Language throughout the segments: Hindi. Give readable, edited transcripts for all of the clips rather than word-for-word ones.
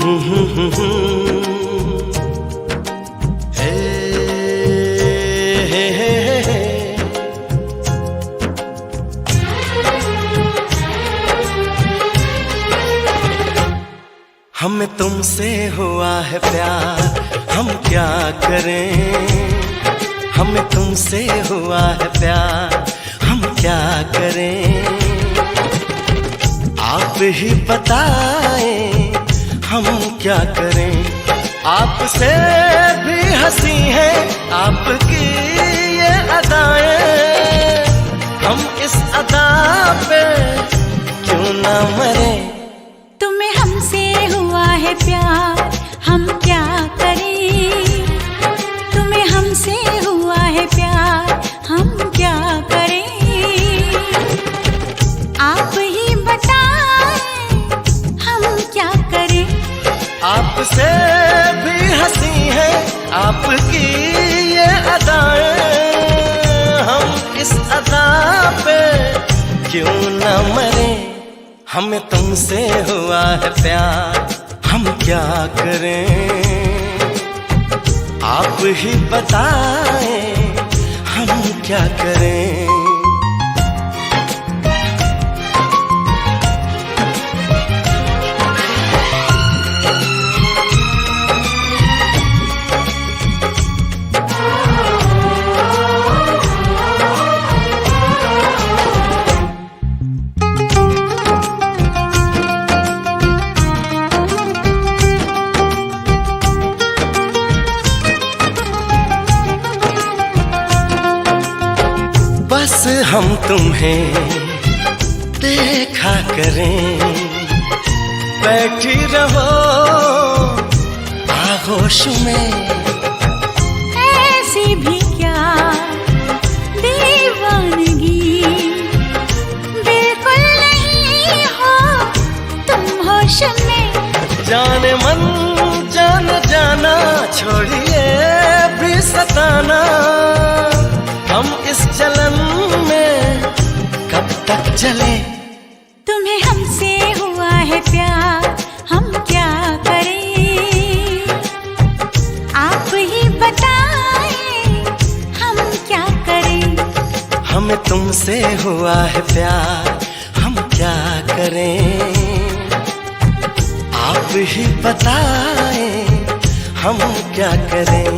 हमें तुमसे हुआ है प्यार, हम क्या करें। हमें तुमसे हुआ है प्यार, हम क्या करें। आप ही बताएं हम क्या करें। आपसे भी हंसी है आपकी ये अदाएं, हम इस अदा पे क्यों ना मरे। तुम्हें हमसे हुआ है प्यार, हम क्या करें। तुम्हें हमसे हुआ है प्यार, हम क्या करें। आप ही बताएं हम क्या करें। आपसे भी हंसी है आपकी ये अदाएं, हम इस अदा पे क्यों न मरे। हमें तुमसे हुआ है प्यार, हम क्या करें। आप ही बताएं हम क्या करें। बस हम तुम्हें देखा करें, बैठी रहो आगोश में। ऐसी भी क्या दीवानगी, बिल्कुल नहीं हो तुम होश में। जाने मन जान जाना, छोड़िए भी सताना। हम इस जलन में कब तक जले। तुम्हें हमसे हुआ है प्यार, हम क्या करें। आप ही बताएं हम क्या करें। हमें तुमसे हुआ है प्यार, हम क्या करें। आप ही बताएं हम क्या करें।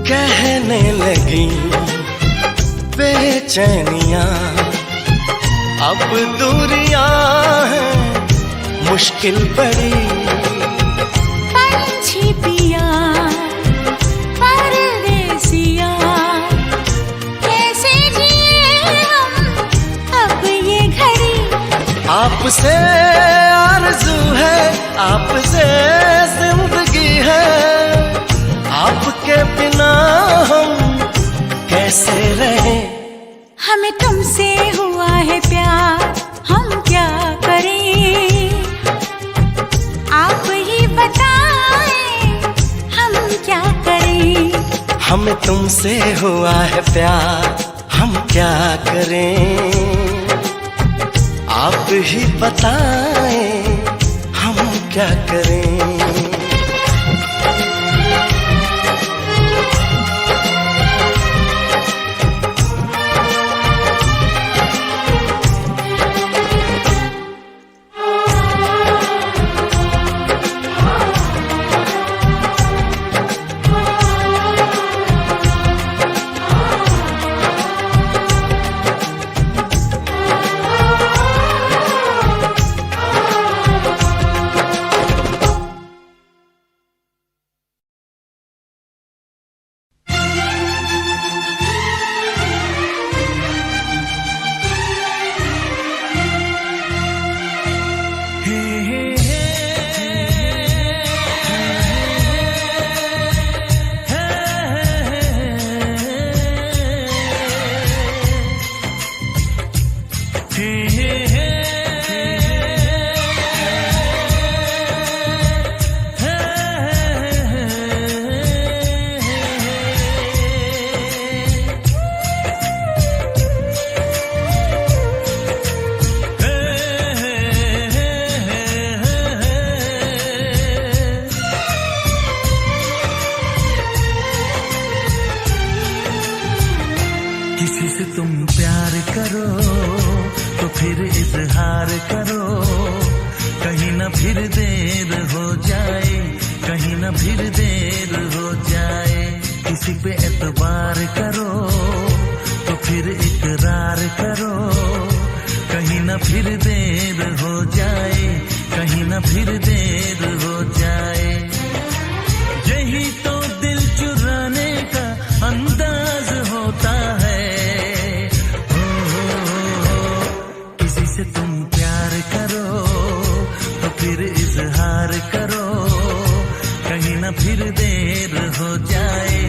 कहने लगी बेचैनियां, अब दूरियां हैं मुश्किल बड़ी। पंछी पिया परदेसिया, कैसे जिए हम अब ये घड़ी। आपसे आरज़ू है, आपसे जिंदगी है, आपके बिना हम कैसे रहें। हमें तुमसे हुआ है प्यार, हम क्या करें? आप ही बताएं हम क्या करें? किसी से तुम प्यार करो तो फिर इजहार करो, कहीं न फिर देर हो जाए, कहीं न फिर देर हो जाए। किसी पे एतबार करो तो फिर इकरार करो, कहीं न फिर देर हो जाए, कहीं न फिर देर हो जाए। यही तो दिल चुराने का अंदाज होता है। किसी से तुम प्यार करो तो फिर इजहार करो, कहीं न फिर देर हो जाए,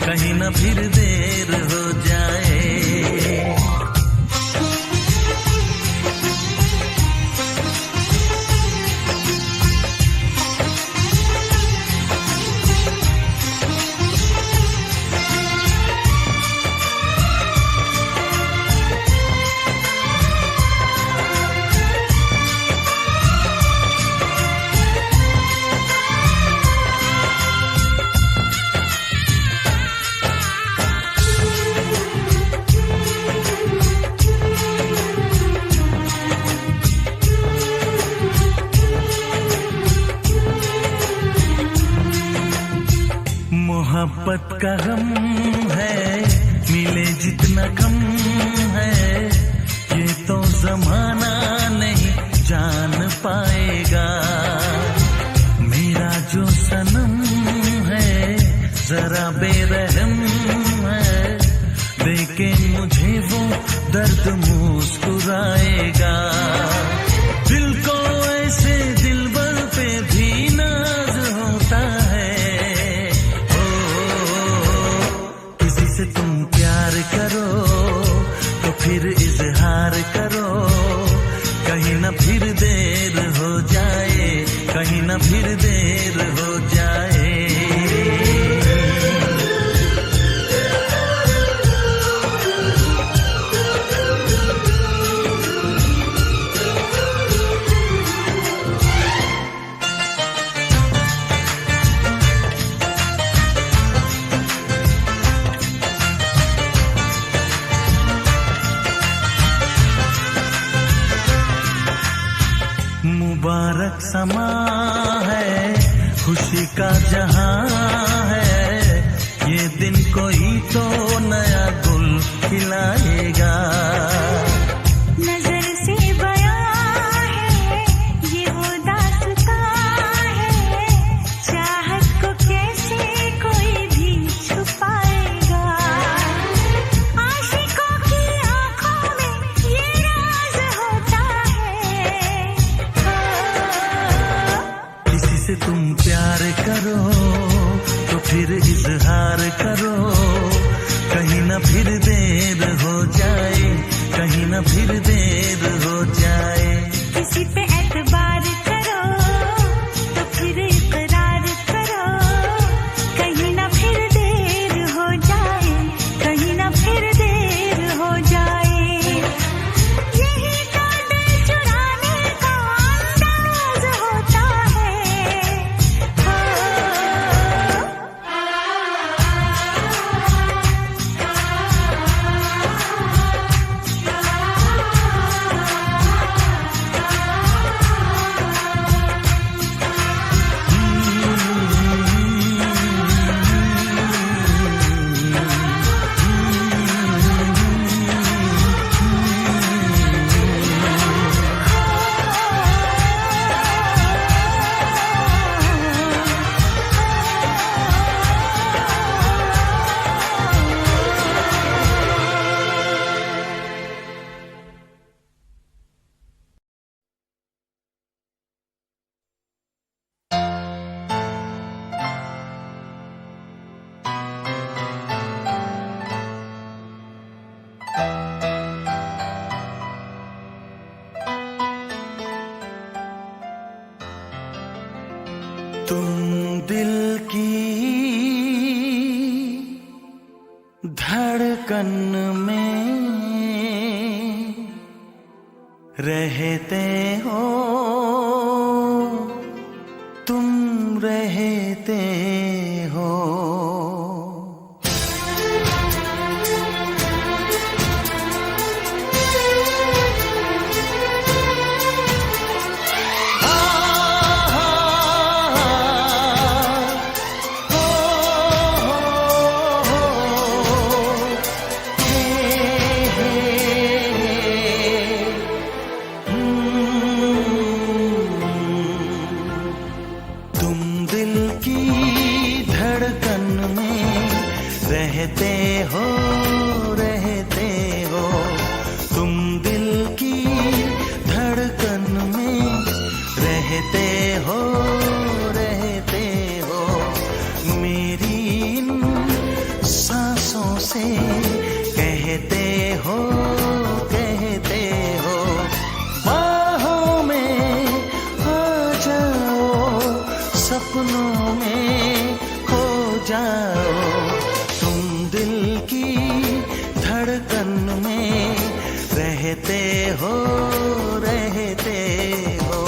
कहीं न फिर देर हो जाए। मोहब्बत का गम है, मिले जितना कम है, ये तो जमाना नहीं जान पाएगा। मेरा जो सनम है जरा बेरहम है, देखे मुझे वो दर्द मुस्कुराएगा। दिल को ऐसे दिलबर पे भी नाज होता है। से तुम प्यार करो तो फिर इजहार करो, कहीं न फिर देर हो जाए, कहीं न फिर देर हो जाए। मुबारक समा है, खुशी का जहां है, ये दिन कोई तो नया गुल खिलाएगा। नजर से बयां है ये वो दास्तां है, चाहत को कैसे कोई भी छुपाएगा। आशिकों की आंखों में ये राज होता है। किसी से तुम प्यार करो तो फिर इजहार करो, कहीं न फिर देर हो जाए, कहीं न फिर देर हो जाए। किसी पे एतबार करो तो फिर इकरार करो, कहीं ना फिर देर हो तुम दिल की धड़कन में रहते हो, तुम रहते हो। रहते हो, रहते हो, तुम दिल की धड़कन में रहते हो, रहते हो। मेरी इन सांसों से कहते हो, कहते हो। बाहों में आ जाओ, सपनों में खो जाओ। दिल की धड़कन में रहते हो, रहते हो।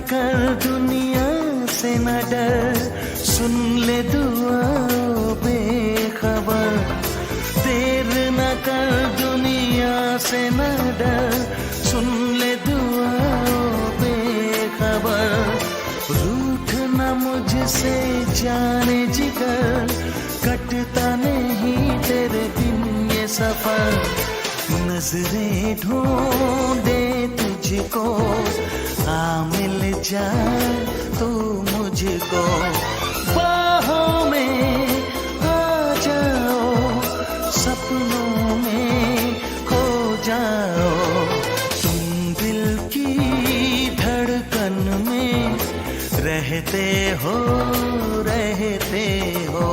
कर दुनिया से न डर, सुन ले दुआ बेखबर। देर न कर दुनिया से न डर, सुन ले दुआ बेखबर। रूठ न मुझसे जाने जिगर, कटता नहीं तेरे दिन ये सफर। नजरें ढूंढे तुझको, आ मिल जा तू मुझको। बाहों में आ जाओ, सपनों में खो जाओ। तुम दिल की धड़कन में रहते हो, रहते हो।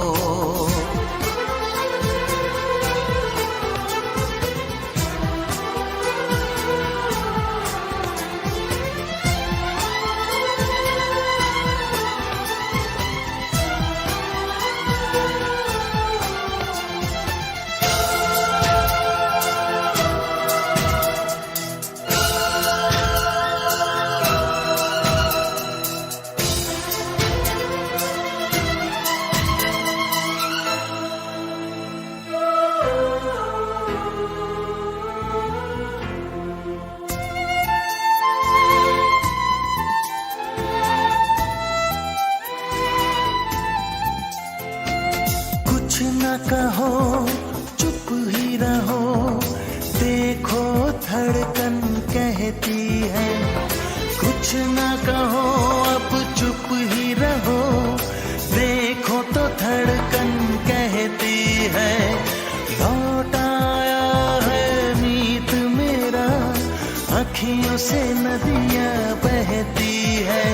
न कहो, चुप ही रहो, देखो धड़कन कहती है। कुछ न कहो, अब चुप ही रहो, देखो तो धड़कन कहती है। लौट आया है मीत मेरा, अखियों से नदियां बहती है।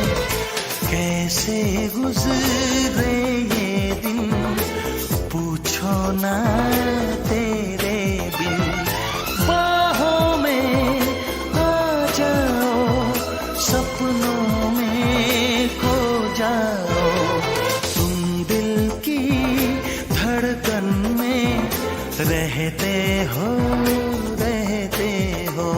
कैसे गुजरे ये दिन, पूछो ना तेरे बिन। बाहों में आ जाओ, सपनों में खो जाओ। तुम दिल की धड़कन में रहते हो, रहते हो।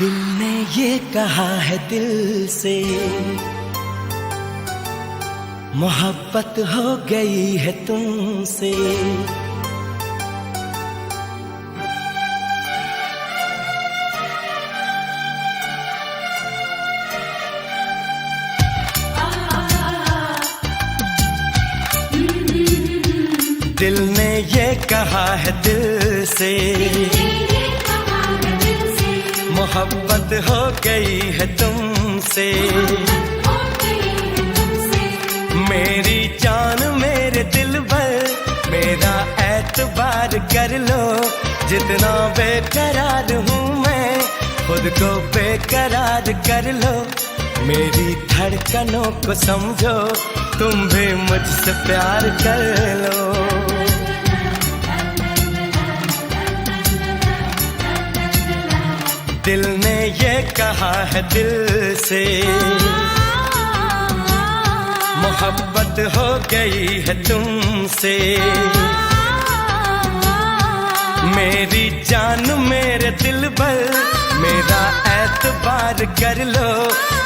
दिल ने ये कहा है दिल से, मोहब्बत हो गई है तुमसे। दिल ने ये कहा है दिल से, मोहब्बत हो गई है तुमसे। मेरी जान मेरे दिल पर मेरा एतबार कर लो, जितना बेकरार हूँ मैं खुद को बेकरार कर लो। मेरी धड़कनों को समझो, तुम भी मुझसे प्यार कर लो। दिल ने ये कहा है दिल से, मोहब्बत हो गई है तुमसे। मेरी जान मेरे दिल पर मेरा एतबार कर लो,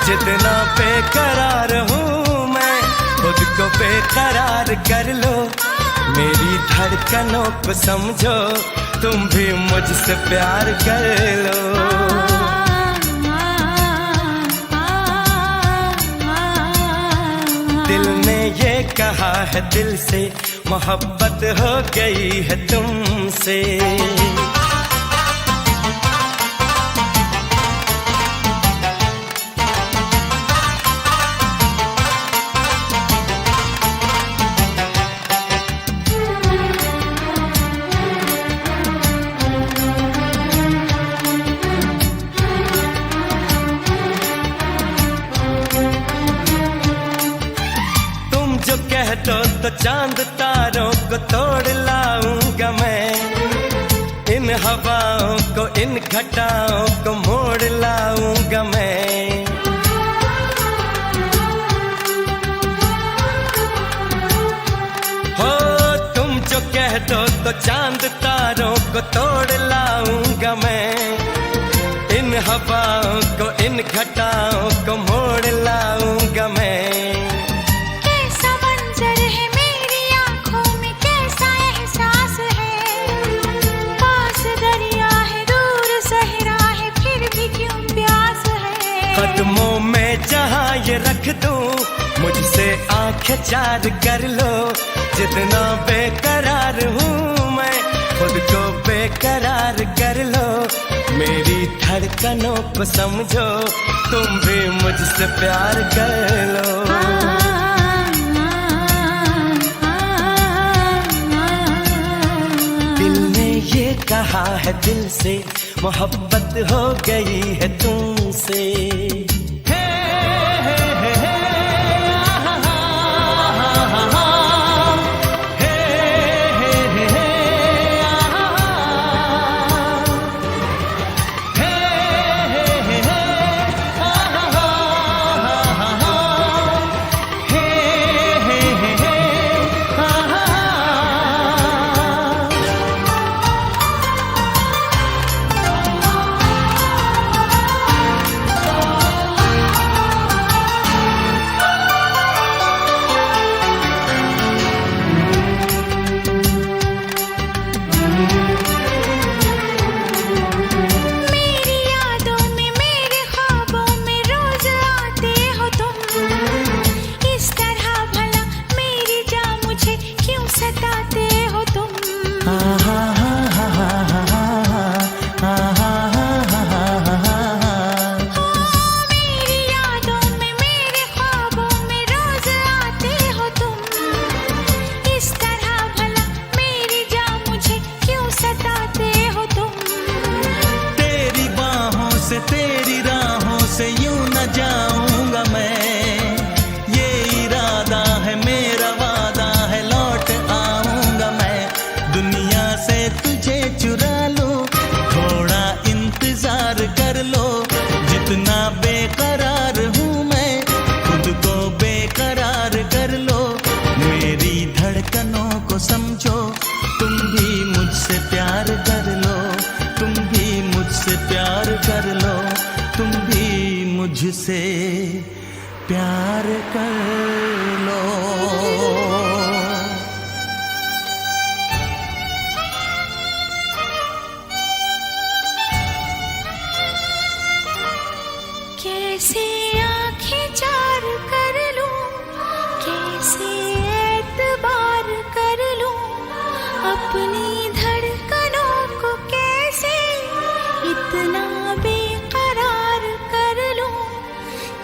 जितना बेकरार हूँ मैं खुद को बेकरार कर लो। मेरी धड़कनों को समझो, तुम भी मुझसे प्यार कर लो। दिल ने ये कहा है दिल से, मोहब्बत हो गई है तुमसे। कह दो तो चांद तारों को तोड़ लाऊंगा मैं, इन हवाओं को इन घटाओं को मोड़ लाऊंगा मैं। हो तुम जो कह दो तो चांद तारों को तोड़ लाऊंगा मैं, इन हवाओं को इन घटाओं को मोड़ लाऊंगा मैं। कदमों में जहाँ ये रख दूं, मुझसे आंखें चार कर लो। जितना बेकरार हूँ मैं खुद को बेकरार कर लो। मेरी धड़कनों को समझो, तुम भी मुझसे प्यार कर लो। दिल ने ये कहा है दिल से, मोहब्बत हो गई है तुमसे। प्यार कर लो। कैसे आंखें चार कर लूं, कैसे एतबार कर लूं, अपनी धड़कनों को कैसे इतना बेकरार कर लूं,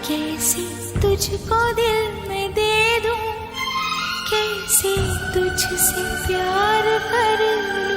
कैसे तुझको दिल में दे दूं, कैसे तुझसे प्यार कर लूं।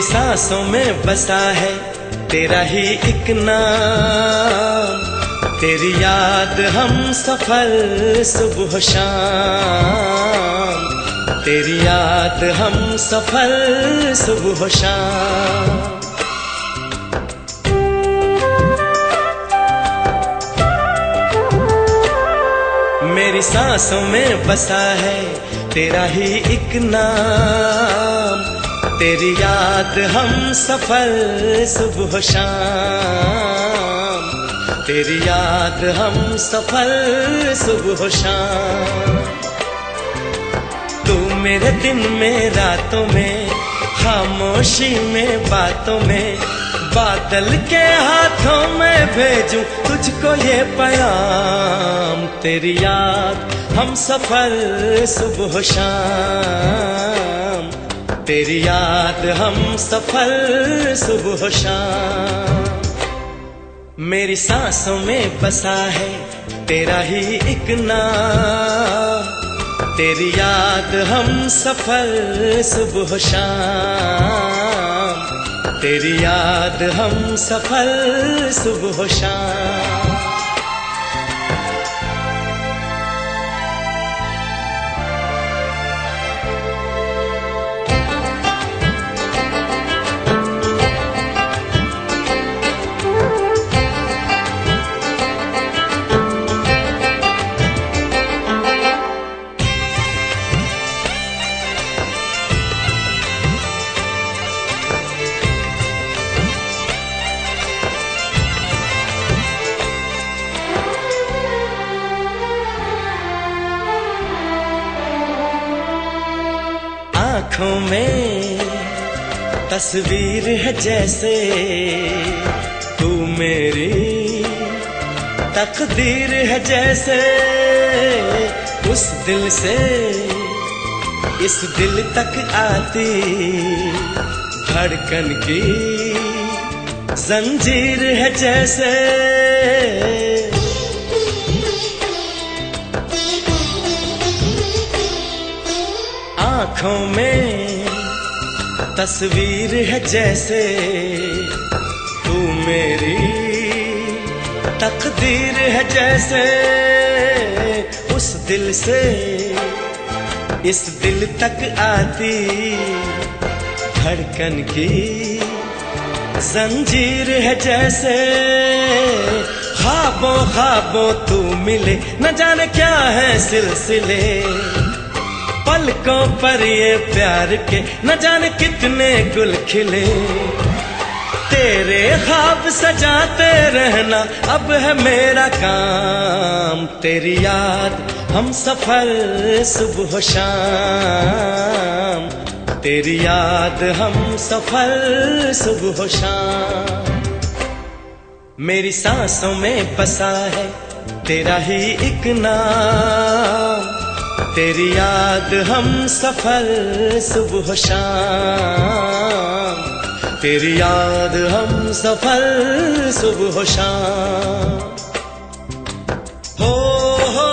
सांसों में बसा है तेरा ही एक नाम, तेरी याद हम सफर सुबह शाम, तेरी याद हम सफर सुबह शाम। मेरी सांसों में बसा है तेरा ही एक नाम, तेरी याद हम सफर सुबह शाम, तेरी याद हम सफर सुबह शाम। तू मेरे दिन में रातों में, खामोशी में बातों में, बादल के हाथों में भेजूं तुझको ये पैगाम, तेरी याद हम सफर सुबह शाम, तेरी याद हम सफर सुबह शाम। मेरी सांसों में बसा है तेरा ही एक नाम, तेरी याद हम सफर सुबह शाम, तेरी याद हम सफर सुबह शाम। आँखों में तस्वीर है जैसे तू मेरी तकदीर है जैसे, उस दिल से इस दिल तक आती धड़कन की जंजीर है जैसे। आँखों में तस्वीर है जैसे तू मेरी तकदीर है जैसे, उस दिल से इस दिल तक आती धड़कन की जंजीर है जैसे। ख्वाबों ख्वाबों तू मिले न जाने क्या है सिलसिले, पलकों पर ये प्यार के न जाने कितने गुल खिले। तेरे ख्वाब सजाते रहना अब है मेरा काम, तेरी याद हम सफर सुबह शाम, तेरी याद हम सफर सुबह शाम। मेरी सांसों में बसा है तेरा ही एक नाम, तेरी याद हम सफर सुबह शाम, तेरी याद हम सफर सुबह शाम। हो हो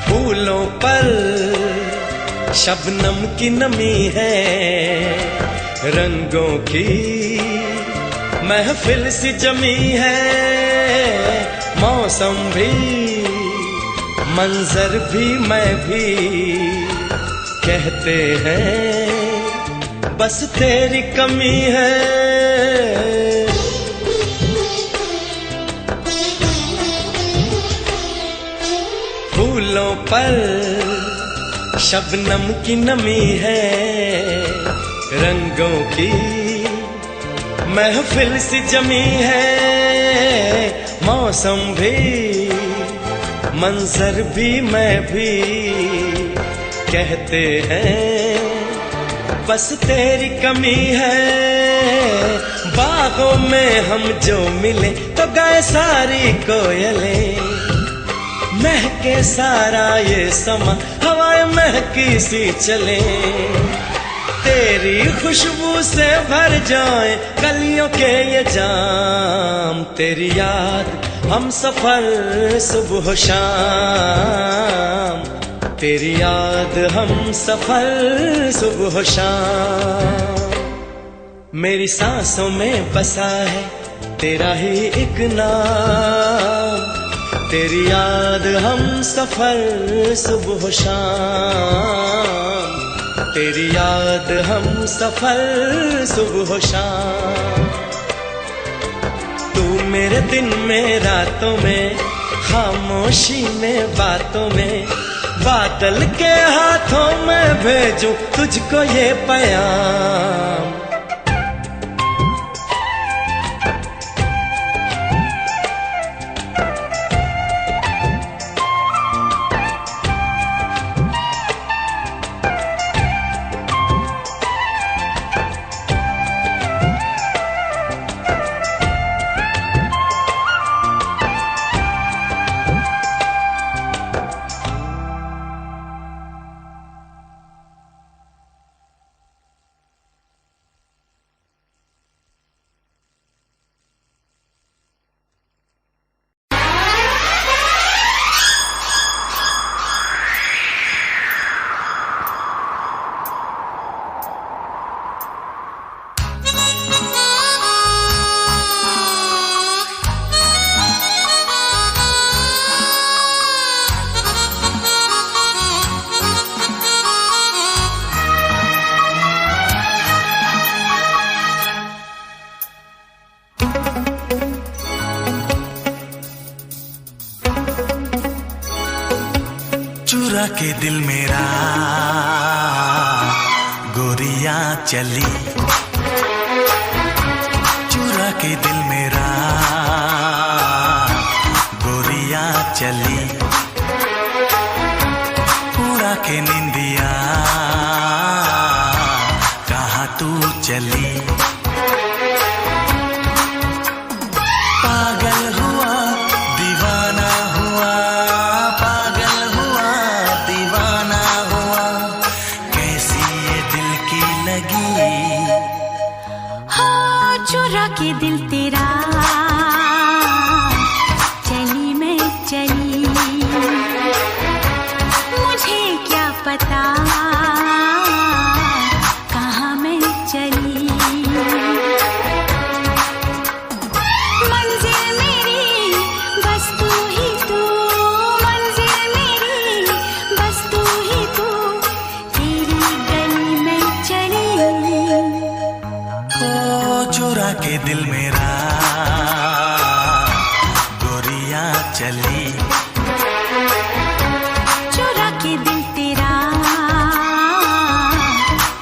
फूलों पर शबनम की नमी है, रंगों की महफिल सी जमी है। मौसम भी मंजर भी मैं भी कहते हैं बस तेरी कमी है। फूलों पर शबनम की नमी है, रंगों की महफिल सी जमी है, मौसम भी, मंजर भी, मैं भी, कहते हैं बस तेरी कमी है। बागों में हम जो मिले तो गाए सारी कोयलें, महके सारा ये समा, हवाएं महकी सी चले, तेरी खुशबू से भर जाए गलियों के ये जाम। तेरी याद हम सफर सुबह शाम, तेरी याद हम सफर सुबह शाम। मेरी सांसों में बसा है तेरा ही एक नाम, तेरी याद हम सफर सुबह शाम, तेरी याद हम सफर सुबह शाम। तू मेरे दिन में रातों में, खामोशी में बातों में, बादल के हाथों में भेजूं तुझको ये पैगाम। चुरा के दिल मेरा गोरिया चली, चुरा के दिल मेरा गोरिया चली, पूरा के निंदिया कहाँ तू चली। पागल हुआ दीवाना हुआ, पागल हुआ दीवाना हुआ, कैसी ये दिल की लगी। हो चुरा के दिल तेरा चली मैं चली, मुझे क्या पता कहाँ मैं चली। मंजिल मेरी बस तू ही तू, मंजिल मेरी बस तू ही तू, तेरी गली में चली। ओ चुरा के दिल मेरा गोरिया चली, चुरा के दिल तेरा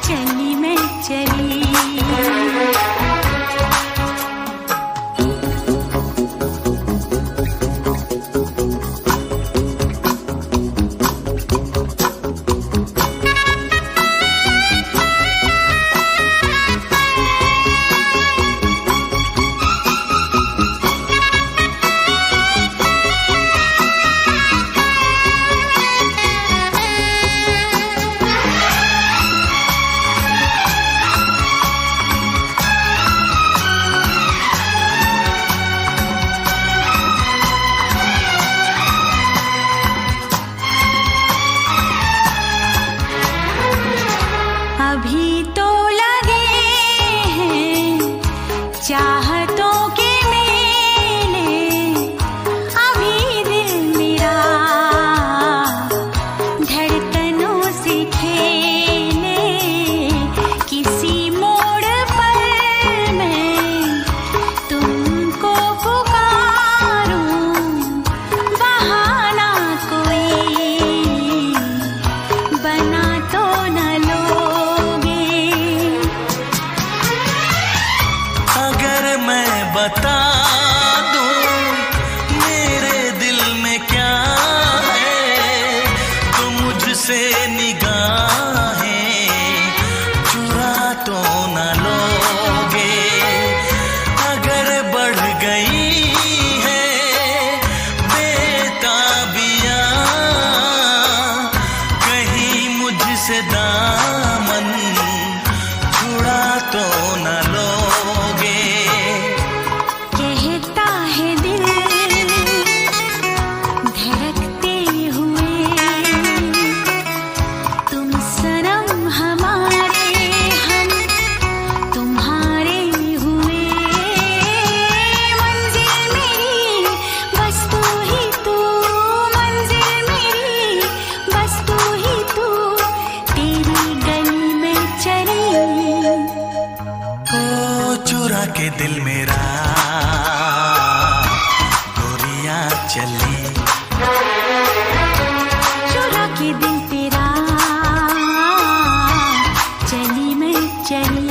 चली मैं चली। निगाहें चुरा तो न लोगे, अगर बढ़ गई है बेताबियां कहीं मुझसे दामन छुड़ा तो न लोगे। कहता है दिल धड़कते हुए, तुम सनम हमारे, हम तुम्हारे हुए। मंजिल मेरी बस तू ही तू, मंजिल मेरी बस तू ही तू, तेरी गली में चली। ओ चुरा के दिल मेरा गोरियां चली, चुरा के दिल तेरा चली मैं चली।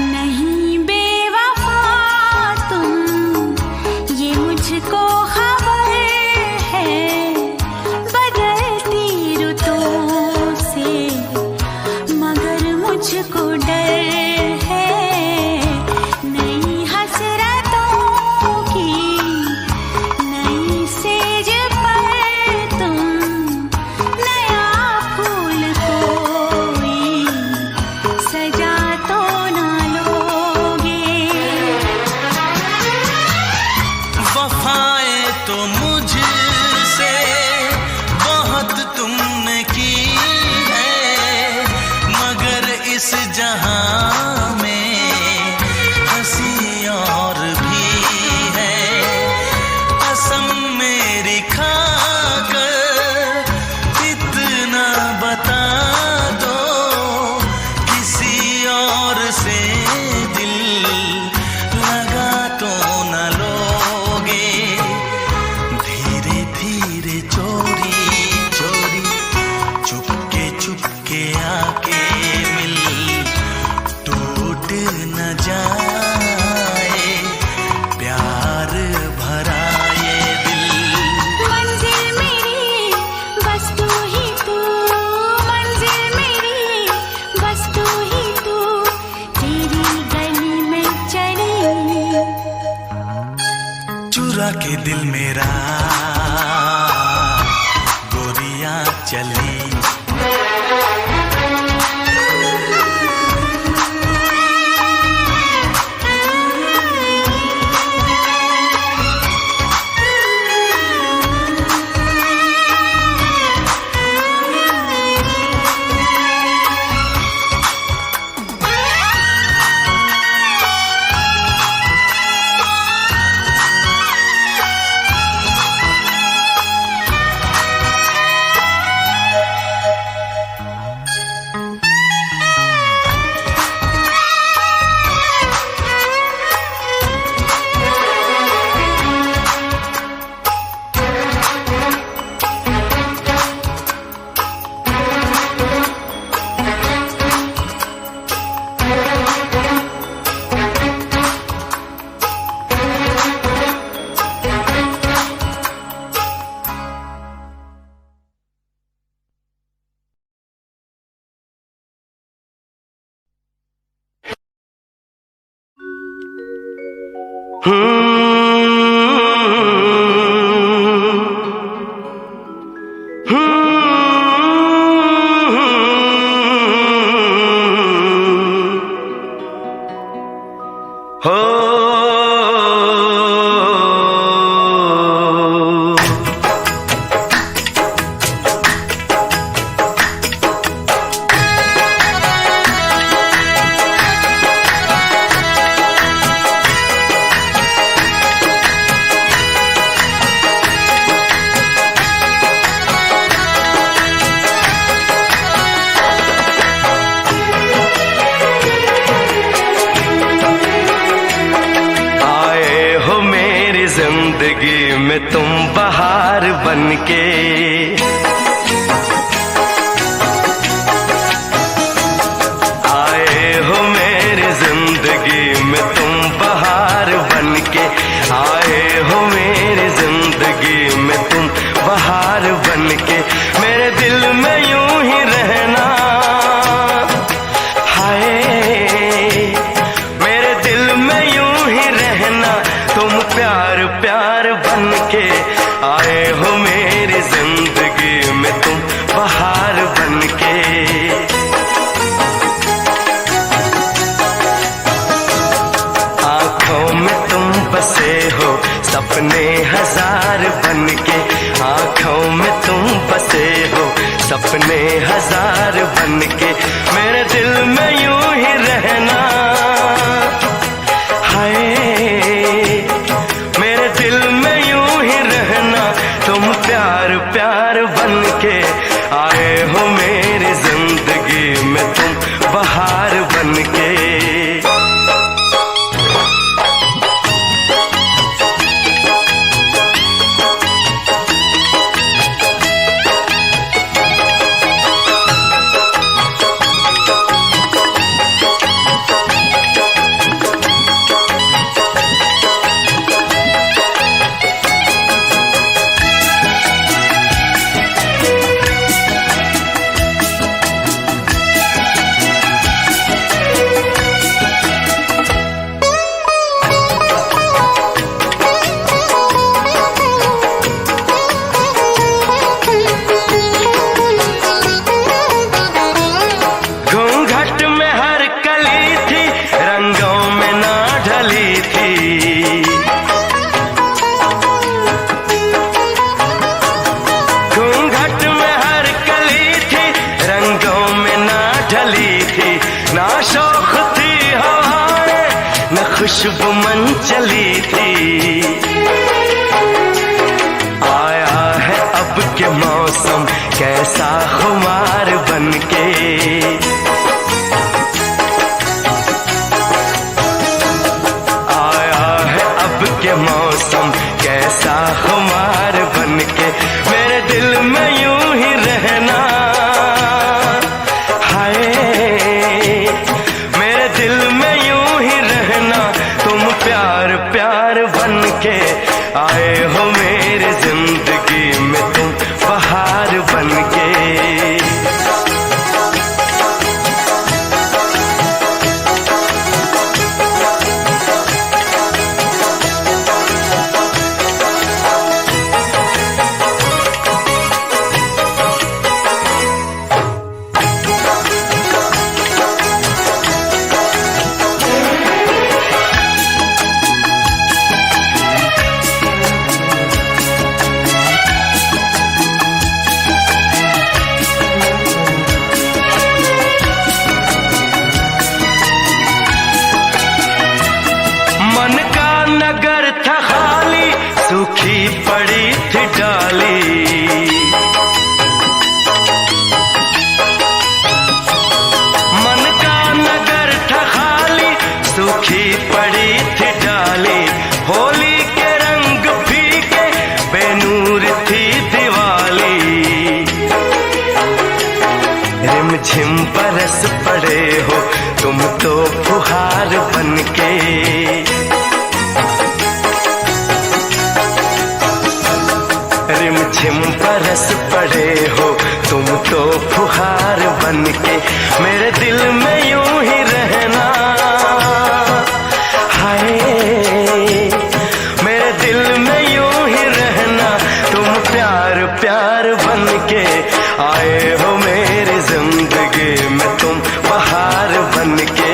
नहीं बेवफा तुम, ये मुझको खबर है, बदलती रुतों से मगर मुझको डर है। नई हसरतों की नई सेज पर तुम नया फूल कोई सजा तो ना लोगे। वफाएं तो मुझसे बहुत तुमने की है, मगर इस जहां में हंसी और भी है। कसम मेरी खाकर इतना बता दो, किसी और से दिल लगा तो न लोगे। धीरे धीरे चोरी चोरी चुपके आके मिल, टूट न जाए प्यार भरा ये दिल। मंजिल मेरी बस तू ही तू, मंजिल मेरी बस तू ही तू, तेरी गली में चली। चुरा के दिल मेरा गोरियां चली। में तुम बहार बनके। आए हो मेरी जिंदगी में तुम बहार बनके, आए हो मेरी जिंदगी में तुम बहार बनके। मेरे दिल में यूं ही रहना, हाय मेरे दिल में यूं ही रहना, तुम प्यार प्यार बनके। आए हो मेरी जिंदगी में तुम बहार बनके। आंखों में तुम बसे हो सपने हजार बनके, आंखों में तुम बसे हो सपने हजार बनके। मेरे दिल में यूं ही रहना, हाय मेरे दिल में यूं ही रहना, तुम प्यार प्यार बनके। आए हो मेरी जिंदगी में तुम बहार बनके। खुशबू मन चली थी। आया है अब के मौसम कैसा खुमार बनके। आया है अब के मौसम कैसा खुमार बनके। मेरे दिल में यूं ही रहना, हाय मेरे दिल में यूं ही रहना, तुम प्यार प्यार बनके। आए हो मेरी जिंदगी में तुम बहार बनके। मन का नगर था खाली, सूखी पड़ी थी डाली। मन का नगर था खाली, सूखी पड़ी थी डाली। होली के रंग फीके, बेनूर थी दिवाली। रिमझिम बरस पड़े हो तुम तो फुहार बनके। रिमझिम बरस पड़े हो तुम तो फुहार बनके। मेरे दिल में यूं ही रहना, हाय मेरे दिल में यूं ही रहना, तुम प्यार प्यार बनके। आए हो मेरी जिंदगी में तुम बहार बनके।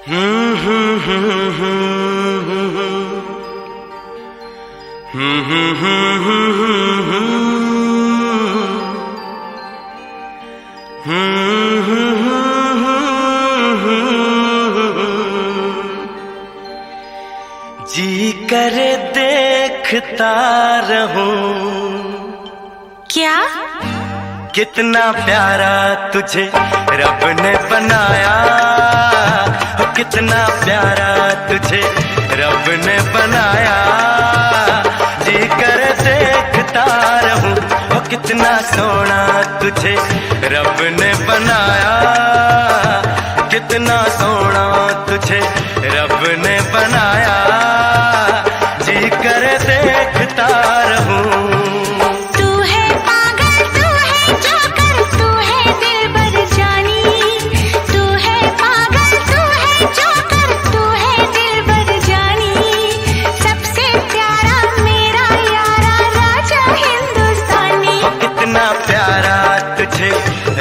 जी करे देखता रहूं। क्या? कितना प्यारा तुझे रब ने बनाया, कितना प्यारा तुझे रब ने बनाया। जी कर देखता रहूं, कितना सोना तुझे रब ने बनाया, कितना सोना तुझे रब ने बनाया। जी कर देखता रहूं।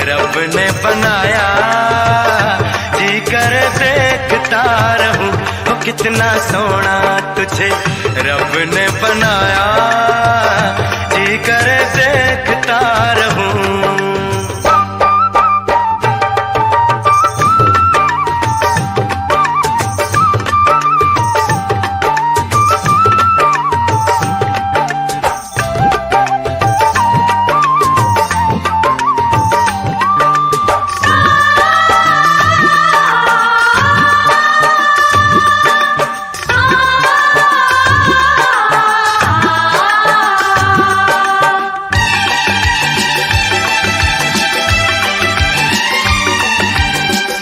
रब ने बनाया, जी कर देखता रहूं, कितना सोना तुझे रब ने बनाया। जी कर देखता रहूं।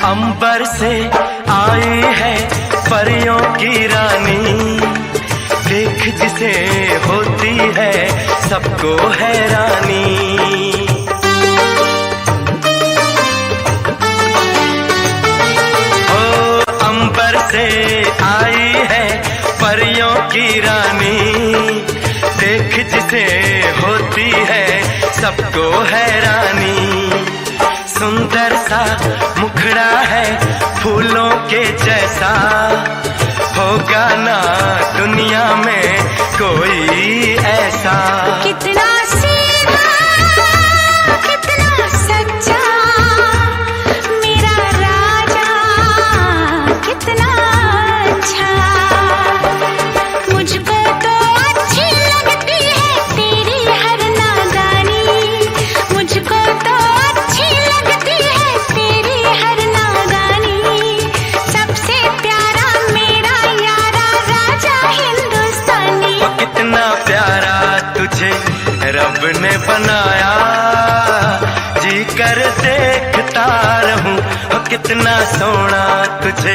अंबर से आई है परियों की रानी, देख जिसे होती है सबको हैरानी। ओ अंबर से आई है परियों की रानी, देख जिसे होती है सबको हैरानी। सुंदर सा मुखड़ा है फूलों के जैसा, होगा ना दुनिया में कोई ऐसा। कितना सीधा, कितना सच्चा मेरा राजा, कितना अच्छा। मुझको तो अच्छी लगती है तेरी हर नादानी, मुझको तो अच्छी लगती है तेरी हर नादानी। सबसे प्यारा मेरा यारा राजा हिंदुस्तानी। कितना प्यारा तुझे रब ने बनाया, जी कर देखता रहूं, कितना सोना तुझे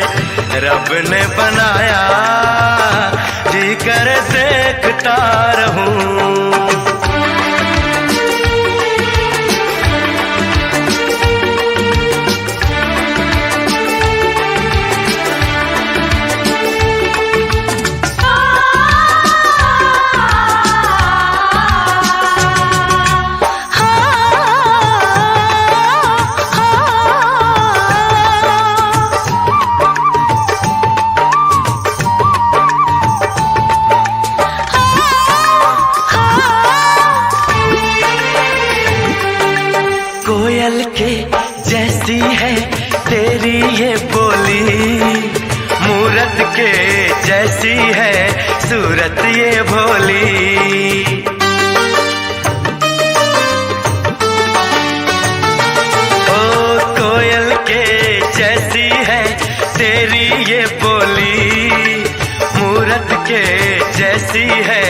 रब ने बनाया। जी कर देखता रहूं। कोयल के जैसी है तेरी ये बोली, मूरत के जैसी है सूरत ये भोली। ओ कोयल के जैसी है तेरी ये बोली, मूरत के जैसी है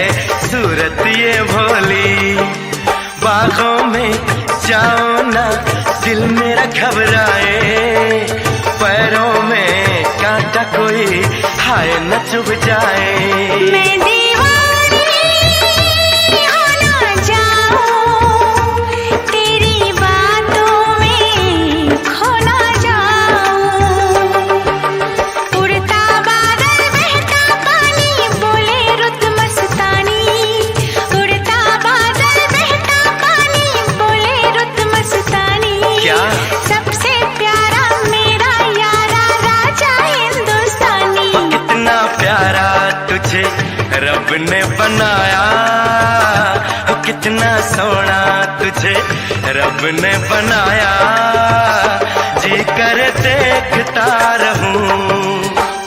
सूरत ये भोली। बागों में जाओ ना दिल मेरा घबराए, पैरों में कांटा कोई हाय न चुभ जाए। मैं दीवानी हो ना जाऊं, तेरी बातों में खो ना जाऊं। उड़ता बादल बहता पानी बोले रुत मस्तानी, उड़ता बादल बहता पानी बोले रुत मस्तानी। क्या? सबसे प्यारा मेरा यारा राजा हिंदुस्तानी। तुझे रब ने बनाया, कितना सोना तुझे रब ने बनाया, जी कर देखता रहूं।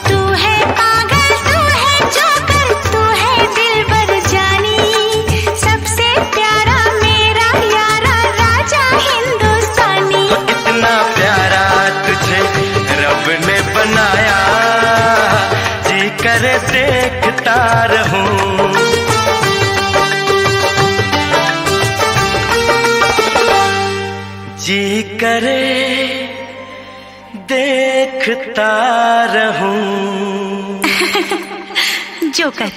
तू है पागल, तू है जोकर, तू है दिलबर जानी, सबसे प्यारा मेरा यारा राजा हिंदुस्तानी। कितना प्यारा तुझे रब ने बनाया, जी कर देखता रहूं। जी करे देखता रहूं। जोकर।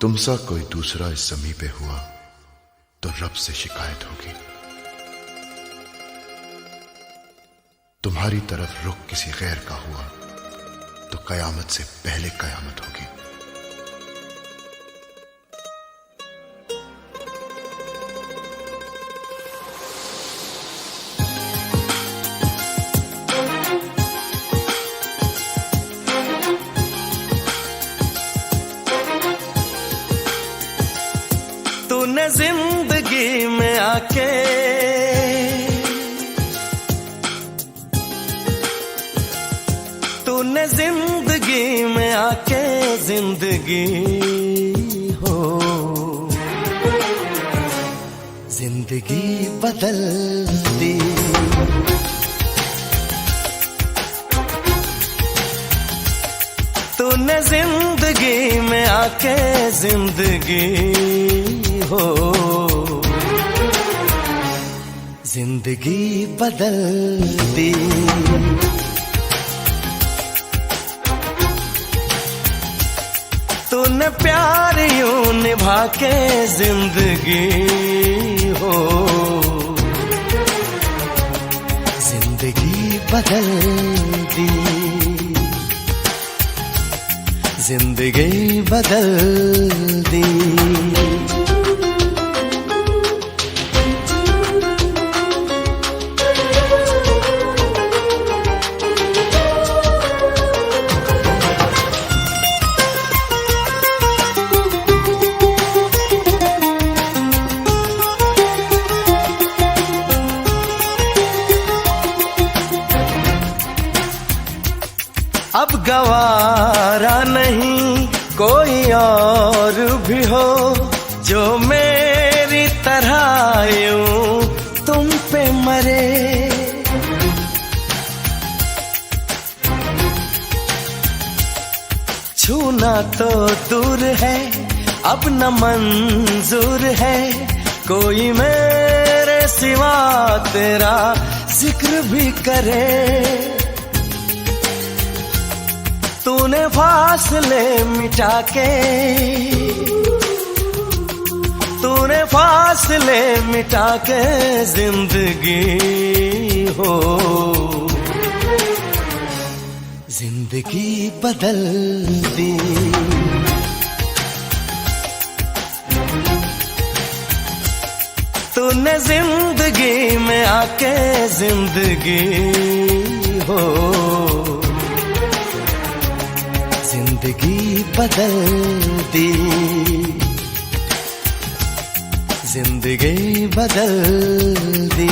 तुमसा कोई दूसरा इस ज़मीं पे हुआ तो रब से शिकायत होगी। तुम्हारी तरफ रुख किसी गैर का हुआ तो कयामत से पहले कयामत होगी। तूने जिंदगी में आके तूने जिंदगी में आके जिंदगी हो जिंदगी बदल दी। तूने जिंदगी में आके जिंदगी हो जिंदगी बदल दी। तूने प्यार यूं निभा के जिंदगी हो जिंदगी बदल दी। जिंदगी बदल दी। अब गवारा नहीं कोई और भी हो जो मेरी तरह यूं तुम पे मरे। छूना तो दूर है अब न मंजूर है कोई मेरे सिवा तेरा जिक्र भी करे। तूने फासले मिटा के तूने फासले मिटा के जिंदगी हो जिंदगी बदल दी। तूने जिंदगी में आके जिंदगी हो जिंदगी बदल दी। जिंदगी बदल दी।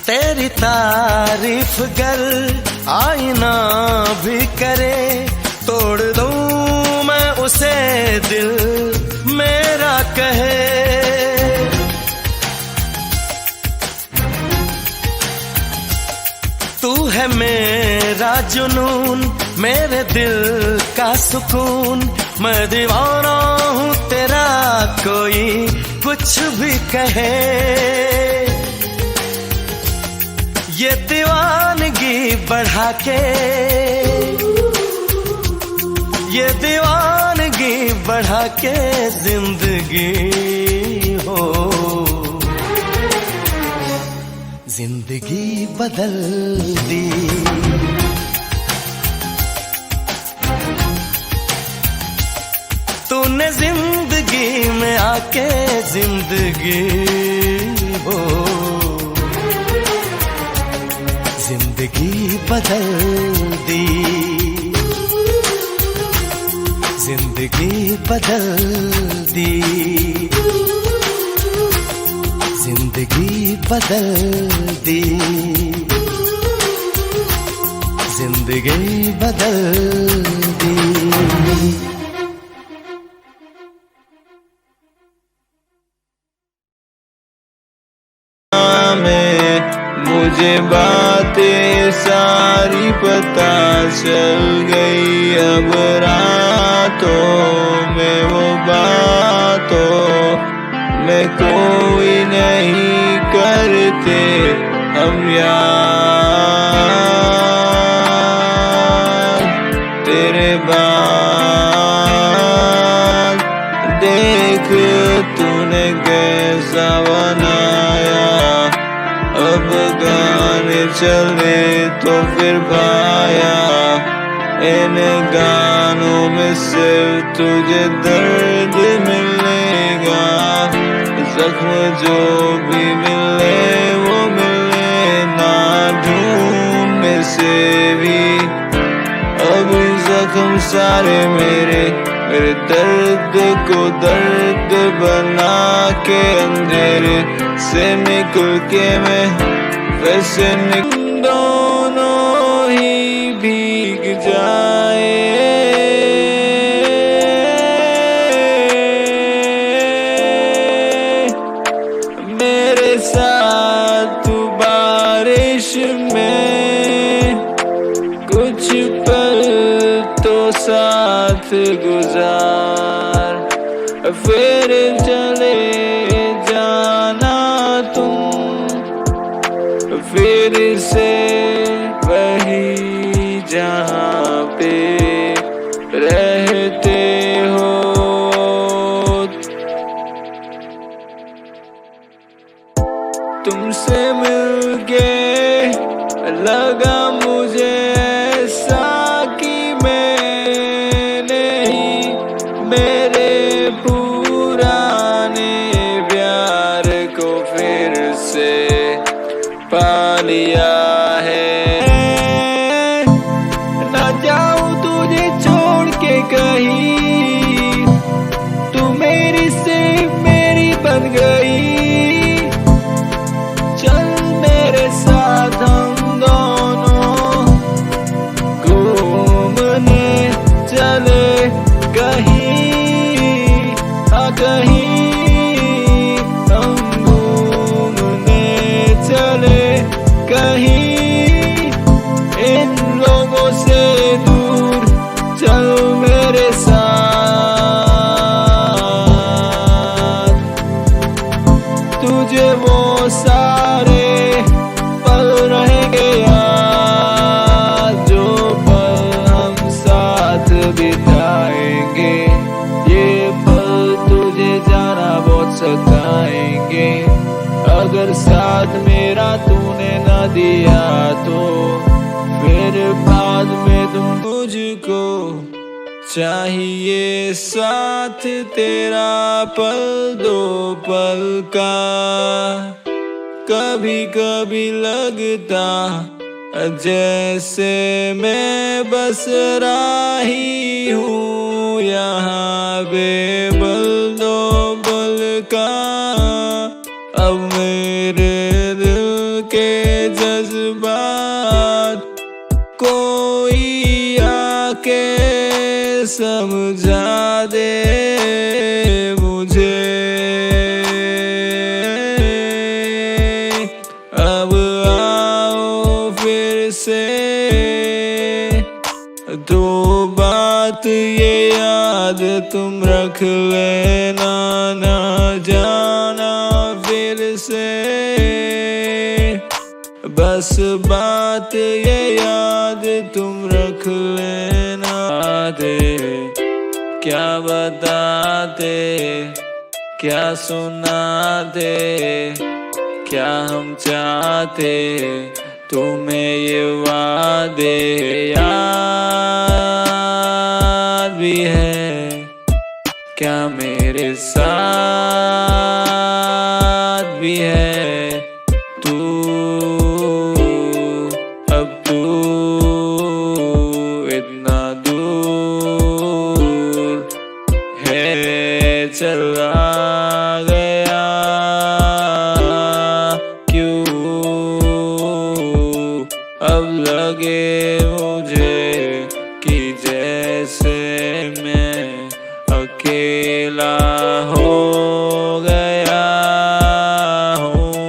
तेरी तारीफ गर आईना भी करे तोड़ दूं मैं उसे दिल मेरा कहे। तू है मेरा जुनून मेरे दिल का सुकून मैं दीवाना हूँ तेरा कोई कुछ भी कहे। बढ़ा के, ये दीवानगी बढ़ा के जिंदगी हो, जिंदगी बदल दी। तूने जिंदगी में आके जिंदगी हो, जिंदगी बदल दी, जिंदगी बदल दी, जिंदगी बदल दी, जिंदगी बदल दी। मुझे बातें सारी पता चल गई, अब रातों में वो बातों में कोई नहीं करते हम यार। तेरे बाद देख तूने कैसा बनाया, अब गाने चले तो फिर भाया, इन गानों में सिर्फ तुझे दर्द मिलेगा। जख्म जो भी मिले वो मिले ना ढूंढने से भी, अब जख्म सारे मेरे दर्द को दर्द बना के अंधेरे से निकल के मैं वैसे दोनों ही भीग जाए। मेरे साथ तू बारिश में कुछ पल तो साथ गुजार, फिर चले जाना तुम फिर से वही जहाँ पे रहते हो। तुमसे मिलके लगा मुझे ऐसा कि मैंने ही मेरे पुराने प्यार को फिर से पा लिया है। ना जाऊं तुझे छोड़ के कहीं, तू मेरी से मेरी बन गई। चल मेरे साथ हम दोनों घूमने चले कहीं, हाँ कहीं हम घूमने चले कहीं, इन लोगों से दूर चल मेरे साथ। तुझे वो सारे पल रहेंगे याद, जो पल हम साथ बिताएंगे। ये पल तुझे जाना बहुत सताएंगे, अगर साथ मेरा तूने न दिया तो फिर बाद में तुम मुझको चाहिए साथ तेरा पल दो पल का। कभी कभी लगता जैसे मैं बस राही हूँ यहाँ बेबल दो पल का। अब मेरे दिल के जज्बात कोई आके समझा दे मुझे। अब आओ फिर से, तो बात ये याद तुम रख लेना, ना जाना फिर से बस बस बात ये याद तुम रख लेना दे। क्या बताते क्या सुनाते क्या हम चाहते तुम्हें ये वादे याद भी है क्या मेरे साथ भी है तू अब तू इतना दूर है चला गया क्यों अब लगे मुझे कि जैसे मैं अकेला हो गया हूँ।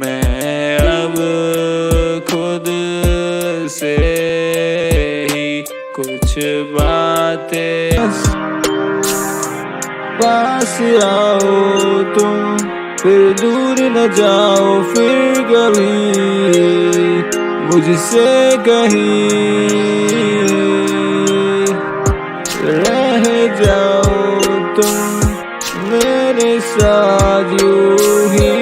मैं अब खुद से ही कुछ बातें पास आओ तुम फिर दूर न जाओ फिर कभी मुझसे कहीं रह जाओ तुम मेरे साथ यूं ही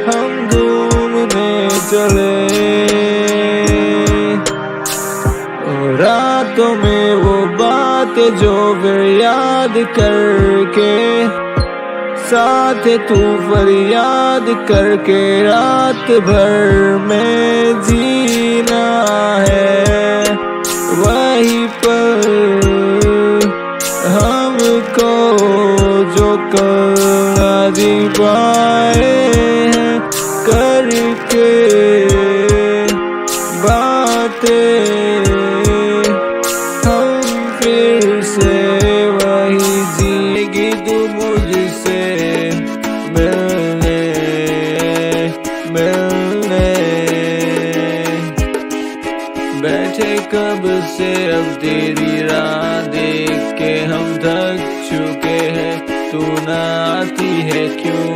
हम घूमने चले और रातों में वो बातें जो फिर याद करके साथ तू फरियाद करके रात भर में जीना है वही पर हमको जो करना जी पाए हैं करके बातें हम फिर से वही जिएगी तू मुझसे मिलने बैठे कब से अब तेरी राह देख के हम थक चुके हैं तू ना आती है क्यों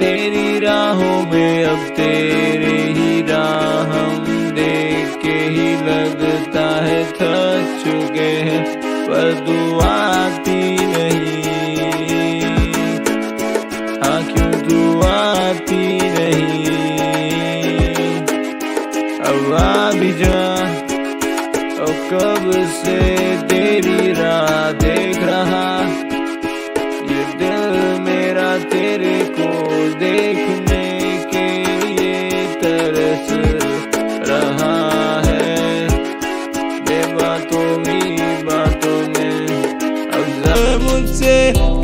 तेरी राहों में अब तेरी ही राह हम देख के ही लगता है थक चुके हैं पर तू आती नहीं हाँ क्यों तू आती नहीं अब आ भी जा और कब से तेरी राह देख रहा ये दिल मेरा तेरे को देखने के लिए तरस रहा है ये बातों में अब जरा मुझसे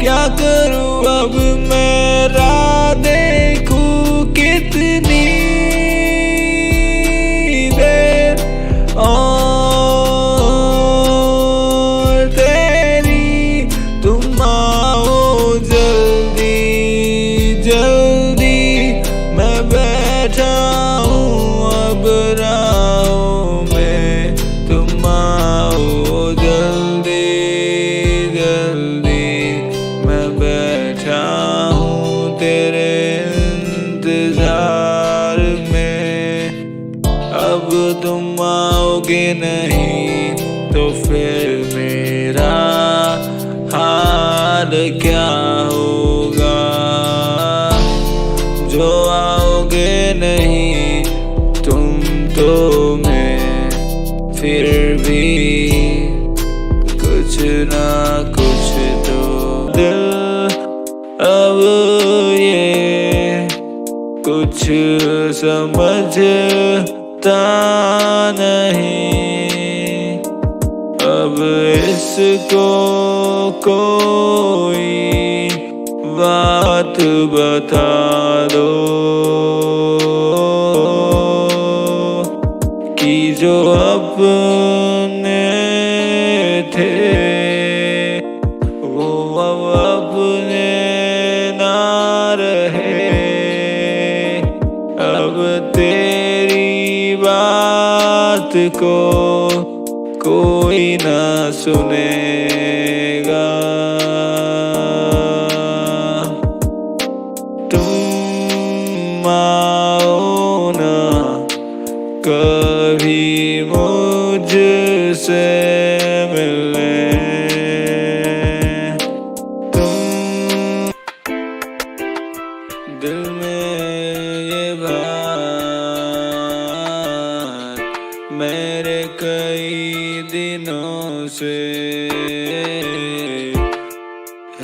क्या करूं अब मैं राह देखूं कितनी और तेरी तुम आओ जल्दी जल्दी मैं बैठा हूँ अब राहों में तुम आओ जल्दी जल्दी मैं बैठा हूँ तेरे इंतजार में अब तुम आओगे नहीं तो फिर मेरा हाल क्या होगा जो आओगे नहीं तुम तो मैं फिर भी कुछ ना कुछ तो दिल अब ये कुछ समझता नहीं अब इसको कोई बात बता दो कि जो अपने थे वो अब अपने ना रहे अब तेरी बात को कोई ना सुनेगा तुम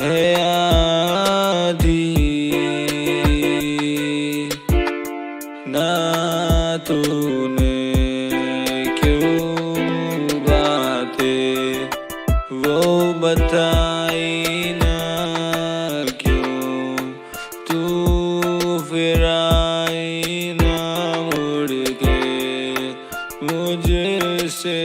है आधी, ना तूने क्यों बातें वो बताई ना, क्यों तू फिर आई ना मुड़ के मुझसे।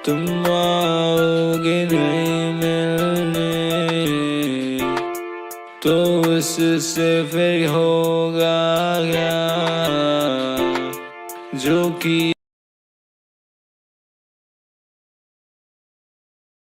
तुम आओगे नहीं मिलने तो उससे फिर होगा क्या जो कि